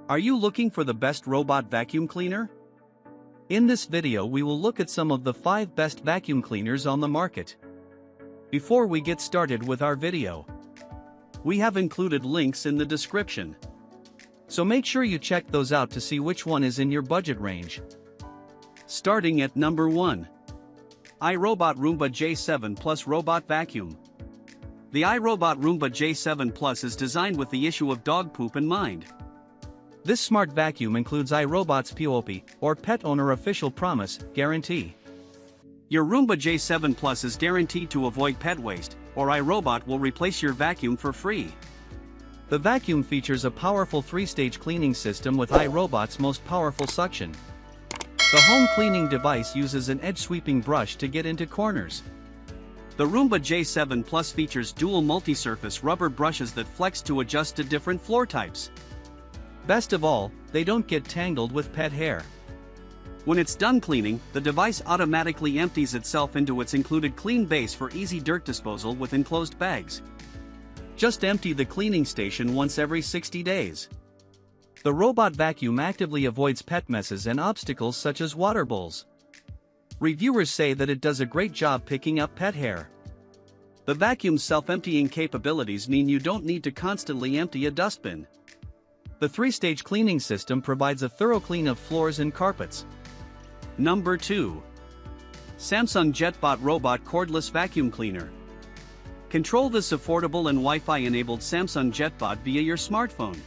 Are you looking for the best robot vacuum cleaner? In this video we will look at some of the 5 best vacuum cleaners on the market. Before we get started with our video, we have included links in the description. So make sure you check those out to see which one is in your budget range. Starting at number 1. iRobot Roomba J7 Plus Robot Vacuum. The iRobot Roomba J7 Plus is designed with the issue of dog poop in mind. This smart vacuum includes iRobot's POP, or Pet Owner Official Promise, guarantee. Your Roomba J7 Plus is guaranteed to avoid pet waste, or iRobot will replace your vacuum for free. The vacuum features a powerful 3-stage cleaning system with iRobot's most powerful suction. The home cleaning device uses an edge-sweeping brush to get into corners. The Roomba J7 Plus features dual multi-surface rubber brushes that flex to adjust to different floor types. Best of all, they don't get tangled with pet hair. When it's done cleaning, the device automatically empties itself into its included clean base for easy dirt disposal with enclosed bags. Just empty the cleaning station once every 60 days. The robot vacuum actively avoids pet messes and obstacles such as water bowls. Reviewers say that it does a great job picking up pet hair. The vacuum's self-emptying capabilities mean you don't need to constantly empty a dustbin. The 3-stage cleaning system provides a thorough clean of floors and carpets. Number 2. Samsung Jetbot Robot Cordless Vacuum Cleaner. Control this affordable and Wi-Fi-enabled Samsung Jetbot via your smartphone.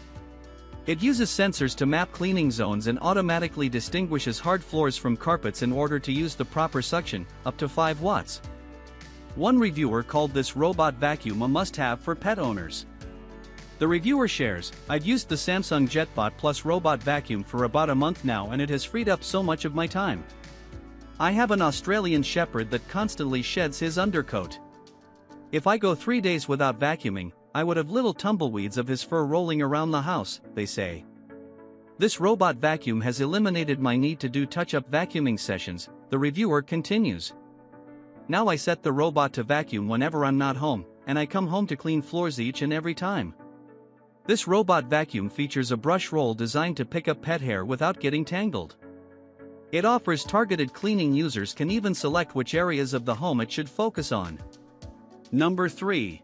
It uses sensors to map cleaning zones and automatically distinguishes hard floors from carpets in order to use the proper suction, up to 5 watts. One reviewer called this robot vacuum a must-have for pet owners. The reviewer shares, "I've used the Samsung Jetbot Plus robot vacuum for about a month now and it has freed up so much of my time. I have an Australian Shepherd that constantly sheds his undercoat. If I go 3 days without vacuuming, I would have little tumbleweeds of his fur rolling around the house," they say. "This robot vacuum has eliminated my need to do touch-up vacuuming sessions," the reviewer continues. "Now I set the robot to vacuum whenever I'm not home, and I come home to clean floors each and every time." This robot vacuum features a brush roll designed to pick up pet hair without getting tangled. It offers targeted cleaning. Users can even select which areas of the home it should focus on. Number 3.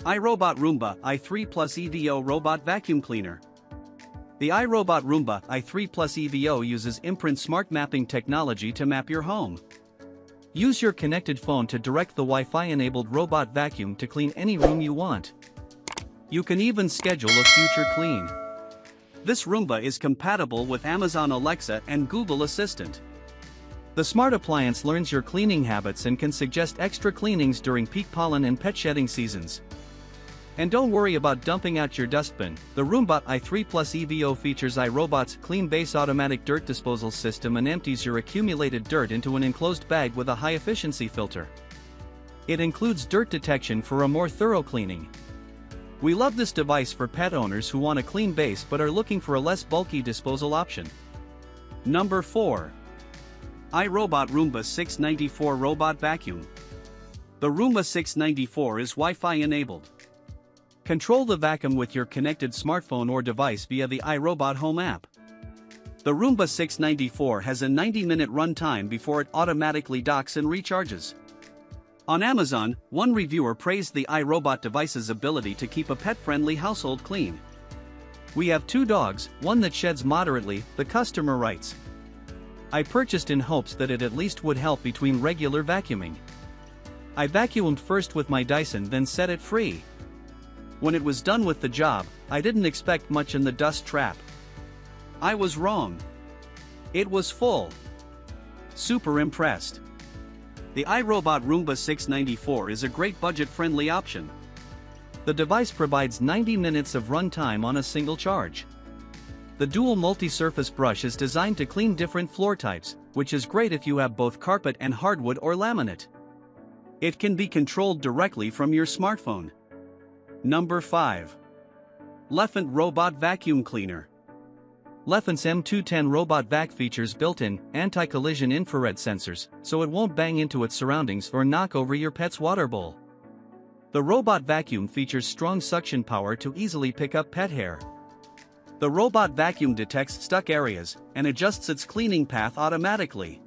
iRobot Roomba i3 Plus EVO Robot Vacuum Cleaner. The iRobot Roomba i3 Plus EVO uses Imprint smart mapping technology to map your home. Use your connected phone to direct the Wi-Fi-enabled robot vacuum to clean any room you want. You can even schedule a future clean. This Roomba is compatible with Amazon Alexa and Google Assistant. The smart appliance learns your cleaning habits and can suggest extra cleanings during peak pollen and pet shedding seasons. And don't worry about dumping out your dustbin. The Roomba i3 Plus EVO features iRobot's Clean Base automatic dirt disposal system and empties your accumulated dirt into an enclosed bag with a high-efficiency filter. It includes dirt detection for a more thorough cleaning. We love this device for pet owners who want a clean base but are looking for a less bulky disposal option. Number 4. iRobot Roomba 694 Robot Vacuum. The Roomba 694 is Wi-Fi enabled. Control the vacuum with your connected smartphone or device via the iRobot Home app. The Roomba 694 has a 90-minute run time before it automatically docks and recharges. On Amazon, one reviewer praised the iRobot device's ability to keep a pet-friendly household clean. "We have 2 dogs, one that sheds moderately," the customer writes. "I purchased in hopes that it at least would help between regular vacuuming. I vacuumed first with my Dyson then set it free. When it was done with the job, I didn't expect much in the dust trap. I was wrong. It was full. Super impressed." The iRobot Roomba 694 is a great budget-friendly option. The device provides 90 minutes of run time on a single charge. The dual multi-surface brush is designed to clean different floor types, which is great if you have both carpet and hardwood or laminate. It can be controlled directly from your smartphone. Number 5. Lefant Robot Vacuum Cleaner. Lefant's M210 Robot Vac features built-in, anti-collision infrared sensors, so it won't bang into its surroundings or knock over your pet's water bowl. The robot vacuum features strong suction power to easily pick up pet hair. The robot vacuum detects stuck areas and adjusts its cleaning path automatically.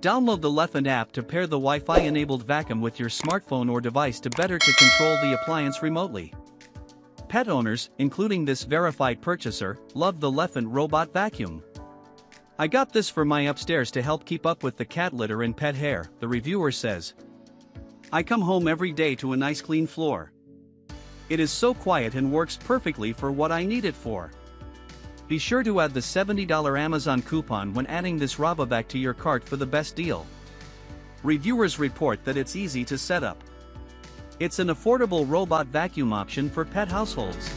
Download the LIAN app to pair the Wi-Fi-enabled vacuum with your smartphone or device to better control the appliance remotely. Pet owners, including this verified purchaser, love the LIAN robot vacuum. "I got this for my upstairs to help keep up with the cat litter and pet hair," the reviewer says. "I come home every day to a nice clean floor. It is so quiet and works perfectly for what I need it for." Be sure to add the $70 Amazon coupon when adding this RoboVac to your cart for the best deal. Reviewers report that it's easy to set up. It's an affordable robot vacuum option for pet households.